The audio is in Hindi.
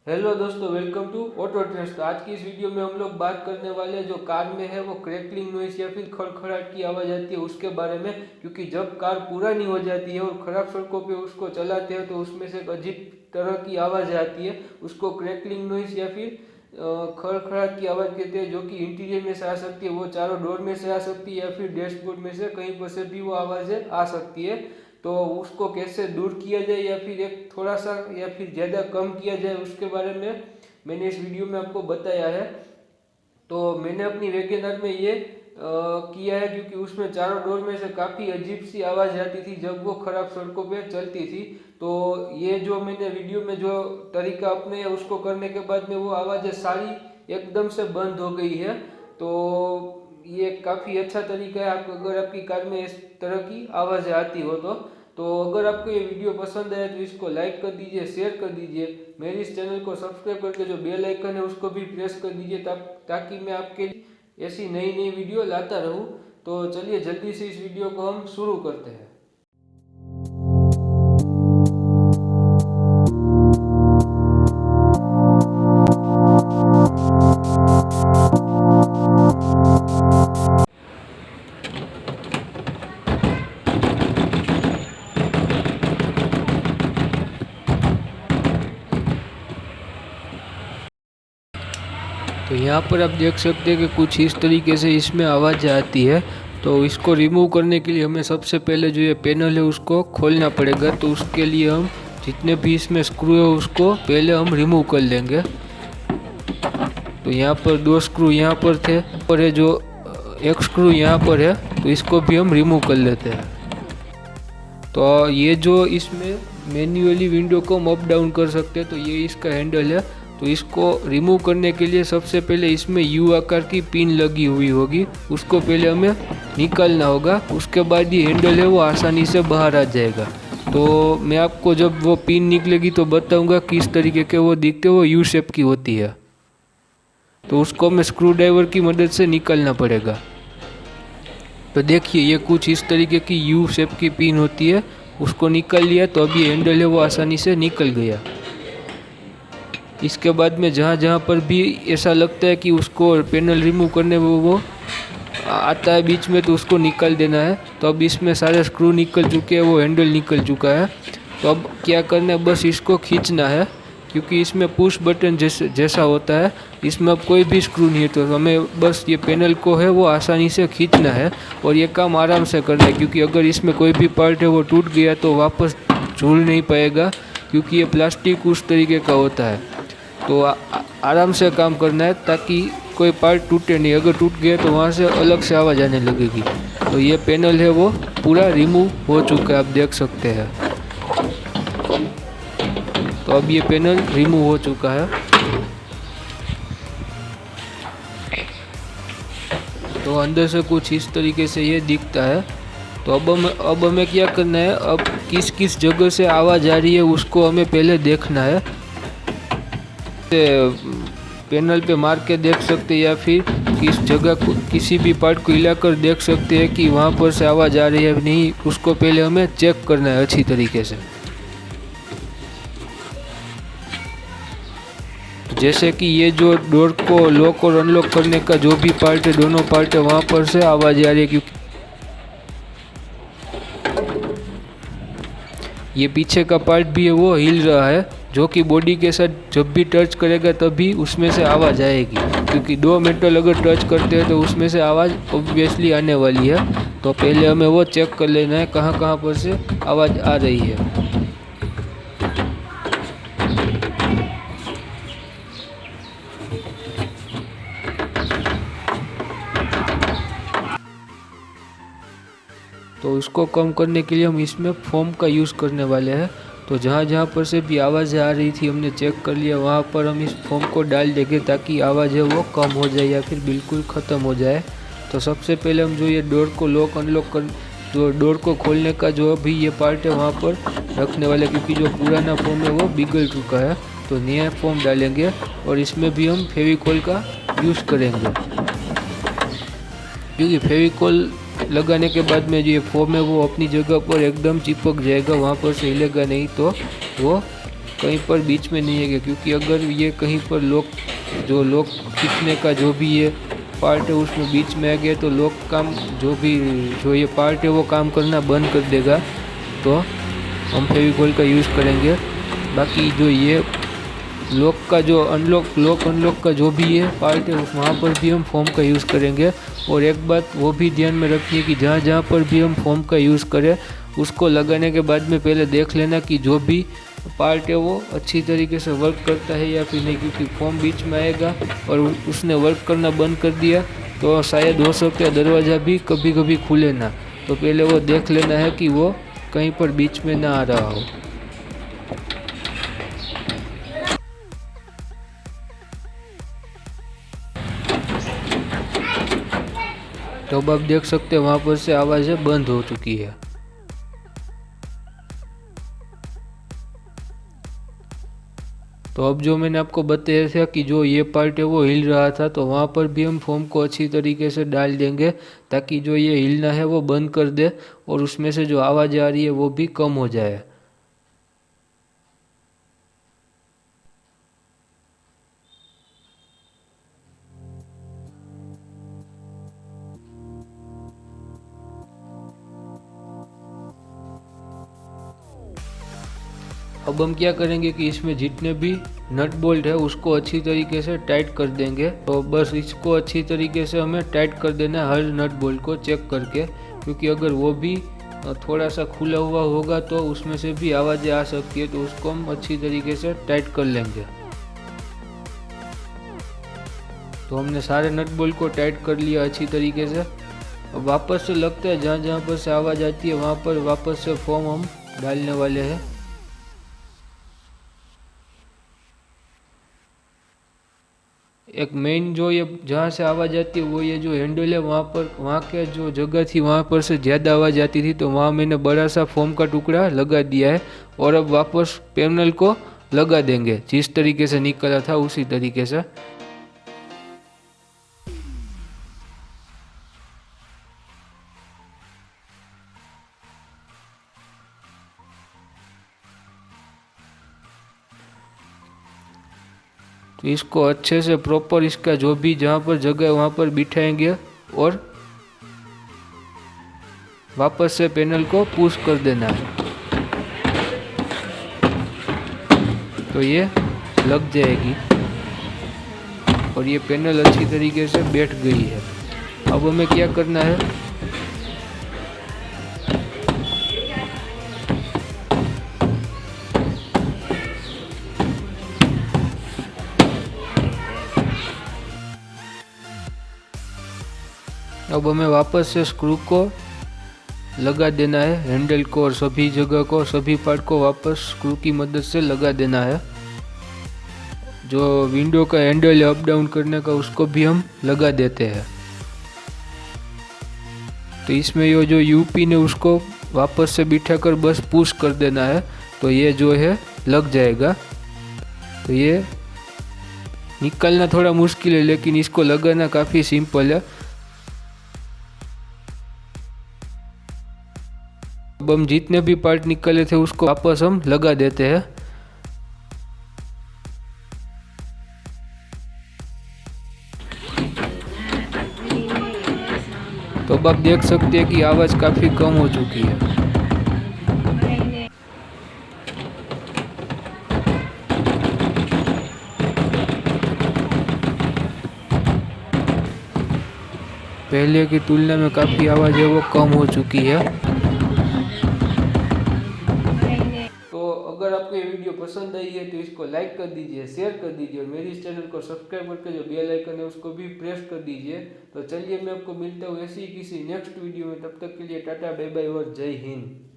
हेलो दोस्तों, वेलकम टू ऑटो ट्रेंड्स। तो आज की इस वीडियो में हम लोग बात करने वाले हैं जो कार में है वो क्रैकलिंग नॉइस या फिर खड़खड़ाहट की आवाज़ आती है उसके बारे में। क्योंकि जब कार पुरानी हो जाती है और ख़राब सड़कों पे उसको चलाते हैं तो उसमें से एक अजीब तरह की आवाज़ आती है, उसको क्रैकलिंग नॉइस या फिर खड़खड़ाहट की आवाज़ कहते हैं, जो कि इंटीरियर में से आ सकती है, वो चारों डोर में से आ सकती है या फिर डैशबोर्ड में से कहीं पर से भी वो आवाज़ें आ सकती है। तो उसको कैसे दूर किया जाए या फिर एक थोड़ा सा या फिर ज़्यादा कम किया जाए उसके बारे में मैंने इस वीडियो में आपको बताया है। तो मैंने अपनी वैगनर में ये किया है, क्योंकि उसमें चारों डोर में से काफ़ी अजीब सी आवाज़ आती थी जब वो ख़राब सड़कों पे चलती थी। तो ये जो मैंने वीडियो में जो तरीका अपने उसको करने के बाद में वो आवाज़ें सारी एकदम से बंद हो गई है। तो ये काफ़ी अच्छा तरीका है, आप अगर आपकी कार में इस तरह की आवाज़ें आती हो तो अगर आपको ये वीडियो पसंद आए तो इसको लाइक कर दीजिए, शेयर कर दीजिए, मेरे इस चैनल को सब्सक्राइब करके जो बेल आइकन है उसको भी प्रेस कर दीजिए ताकि मैं आपके लिए ऐसी नई नई वीडियो लाता रहूँ। तो चलिए जल्दी से इस वीडियो को हम शुरू करते हैं। तो यहाँ पर आप देख सकते हैं कि कुछ इस तरीके से इसमें आवाज़ आती है। तो इसको रिमूव करने के लिए हमें सबसे पहले जो ये पैनल है उसको खोलना पड़ेगा। तो उसके लिए हम जितने भी इसमें स्क्रू है उसको पहले हम रिमूव कर लेंगे। तो यहाँ पर दो स्क्रू यहाँ पर थे और है जो एक स्क्रू यहाँ पर है, तो इसको भी हम रिमूव कर लेते हैं। तो ये जो इसमें मैन्युअली विंडो को हम अप डाउन कर सकते हैं, तो ये इसका हैंडल है। तो इसको रिमूव करने के लिए सबसे पहले इसमें यू आकार की पिन लगी हुई होगी, उसको पहले हमें निकालना होगा। उसके बाद ये हैंडल है वो आसानी से बाहर आ जाएगा। तो मैं आपको जब वो पिन निकलेगी तो बताऊंगा किस तरीके के वो दिखते, वो यू शेप की होती है। तो उसको हमें स्क्रू ड्राइवर की मदद से निकालना पड़ेगा। तो देखिए ये कुछ इस तरीके की यू शेप की पिन होती है, उसको निकाल लिया तो अभी हैंडल है वो आसानी से निकल गया। इसके बाद में जहाँ जहाँ पर भी ऐसा लगता है कि उसको पैनल रिमूव करने में वो आता है बीच में, तो उसको निकाल देना है। तो अब इसमें सारे स्क्रू निकल चुके हैं, वो हैंडल निकल चुका है। तो अब क्या करना है, बस इसको खींचना है, क्योंकि इसमें पुश बटन जैसा होता है, इसमें अब कोई भी स्क्रू नहीं है। तो हमें बस ये पैनल को है वो आसानी से खींचना है और ये काम आराम से करना है, क्योंकि अगर इसमें कोई भी पार्ट है वो टूट गया तो वापस झूल नहीं पाएगा, क्योंकि ये प्लास्टिक उस तरीके का होता है। तो आराम से काम करना है ताकि कोई पार्ट टूटे नहीं। अगर टूट गया तो वहाँ से अलग से आवाज़ आने लगेगी। तो ये पैनल है वो पूरा रिमूव हो चुका है, आप देख सकते हैं। तो अब ये पैनल रिमूव हो चुका है। तो अंदर से कुछ इस तरीके से ये दिखता है। तो अब हमें क्या करना है, अब किस किस जगह से आवाज़ आ रही है उसको हमें पहले देखना है। पैनल पे मार के देख सकते हैं या फिर किस जगह को किसी भी पार्ट को हिलाकर देख सकते हैं कि वहाँ पर से आवाज़ आ रही है नहीं, उसको पहले हमें चेक करना है अच्छी तरीके से। जैसे कि ये जो डोर को लॉक और अनलॉक करने का जो भी पार्ट है, दोनों पार्ट है, वहाँ पर से आवाज़ आ रही है, क्योंकि ये पीछे का पार्ट भी है वो हिल रहा है, जो कि बॉडी के साथ जब भी टच करेगा तभी उसमें से आवाज़ आएगी। क्योंकि दो मेटल अगर टच करते हैं तो उसमें से आवाज़ ऑब्वियसली आने वाली है। तो पहले हमें वो चेक कर लेना है कहाँ कहाँ पर से आवाज़ आ रही है। तो उसको कम करने के लिए हम इसमें फोम का यूज़ करने वाले हैं। तो जहाँ जहाँ पर से भी आवाज़ें आ रही थी हमने चेक कर लिया, वहाँ पर हम इस फोम को डाल देंगे ताकि आवाज़ है वो कम हो जाए या फिर बिल्कुल ख़त्म हो जाए। तो सबसे पहले हम जो ये डोर को लॉक अनलॉक कर जो डोर को खोलने का जो भी ये पार्ट है वहाँ पर रखने वाले, क्योंकि जो पुराना फोम है वो पिघल चुका है। तो नया फोम डालेंगे और इसमें भी हम फेविकॉल का यूज़ करेंगे, क्योंकि फेविकॉल लगाने के बाद में जो ये फोम है वो अपनी जगह पर एकदम चिपक जाएगा, वहाँ पर से हिलेगा नहीं, तो वो कहीं पर बीच में नहीं आएगा, क्योंकि अगर ये कहीं पर लॉक खींचने का जो भी ये पार्ट है उसमें बीच में आ गया तो लॉक काम जो ये पार्ट है वो काम करना बंद कर देगा। तो हम फेविकॉल का यूज़ करेंगे। बाकी जो ये लॉक का जो अनलॉक का जो भी ये पार्ट है वहाँ पर भी हम फोम का यूज़ करेंगे। और एक बात वो भी ध्यान में रखनी है कि जहाँ पर भी हम फोम का यूज़ करें उसको लगाने के बाद में पहले देख लेना कि जो भी पार्ट है वो अच्छी तरीके से वर्क करता है या फिर नहीं, क्योंकि फोम बीच में आएगा और उसने वर्क करना बंद कर दिया तो शायद हो सकता है दरवाज़ा भी कभी कभी खुले ना। तो पहले वो देख लेना है कि वो कहीं पर बीच में ना आ रहा हो। तो अब आप देख सकते हैं वहाँ पर से आवाज़ें बंद हो चुकी है। तो अब जो मैंने आपको बताया था कि जो ये पार्ट है वो हिल रहा था, तो वहाँ पर भी हम फोम को अच्छी तरीके से डाल देंगे ताकि जो ये हिलना है वो बंद कर दे और उसमें से जो आवाज़ आ रही है वो भी कम हो जाए। अब हम क्या करेंगे कि इसमें जितने भी नट बोल्ट है उसको अच्छी तरीके से टाइट कर देंगे। तो बस इसको अच्छी तरीके से हमें टाइट कर देना है, हर नट बोल्ट को चेक करके, क्योंकि अगर वो भी थोड़ा सा खुला हुआ होगा तो उसमें से भी आवाज़ें आ सकती है। तो उसको हम अच्छी तरीके से टाइट कर लेंगे। तो हमने सारे नट बोल्ट को टाइट कर लिया अच्छी तरीके से। अब वापस से लगता है जहाँ जहाँ पर से आवाज़ आती है वहाँ पर वापस से फोम हम डालने वाले हैं। एक मेन जो ये जहाँ से आवाज़ आती है वो ये जो हैंडल है वहाँ के जो जगह थी वहाँ पर से ज़्यादा आवाज़ आती थी, तो वहाँ मैंने बड़ा सा फोम का टुकड़ा लगा दिया है। और अब वापस पैनल को लगा देंगे जिस तरीके से निकला था उसी तरीके से। तो इसको अच्छे से प्रॉपर इसका जो भी जहाँ पर जगह है वहाँ पर बिठाएंगे और वापस से पैनल को पुश कर देना है, तो ये लग जाएगी और ये पैनल अच्छी तरीके से बैठ गई है। अब हमें क्या करना है, अब हमें वापस से स्क्रू को लगा देना है, हैंडल को और सभी जगह को, सभी पार्ट को वापस स्क्रू की मदद से लगा देना है। जो विंडो का हैंडल है अप डाउन करने का उसको भी हम लगा देते हैं। तो इसमें ये जो यूपी ने उसको वापस से बिठाकर बस पुश कर देना है, तो ये जो है लग जाएगा। तो ये निकालना थोड़ा मुश्किल है लेकिन इसको लगाना काफ़ी सिंपल है। अब हम जितने भी पार्ट निकाले थे उसको वापस हम लगा देते हैं। तो अब आप देख सकते हैं कि आवाज़ काफ़ी कम हो चुकी है। पहले की तुलना में काफ़ी आवाज़ है वो कम हो चुकी है। तो अगर आपको ये वीडियो पसंद आई है तो इसको लाइक कर दीजिए, शेयर कर दीजिए और मेरी इस चैनल को सब्सक्राइब करके जो बेल आइकन है उसको भी प्रेस कर दीजिए। तो चलिए मैं आपको मिलता हूँ ऐसी ही किसी नेक्स्ट वीडियो में, तब तक के लिए टाटा बाय बाय और जय हिंद।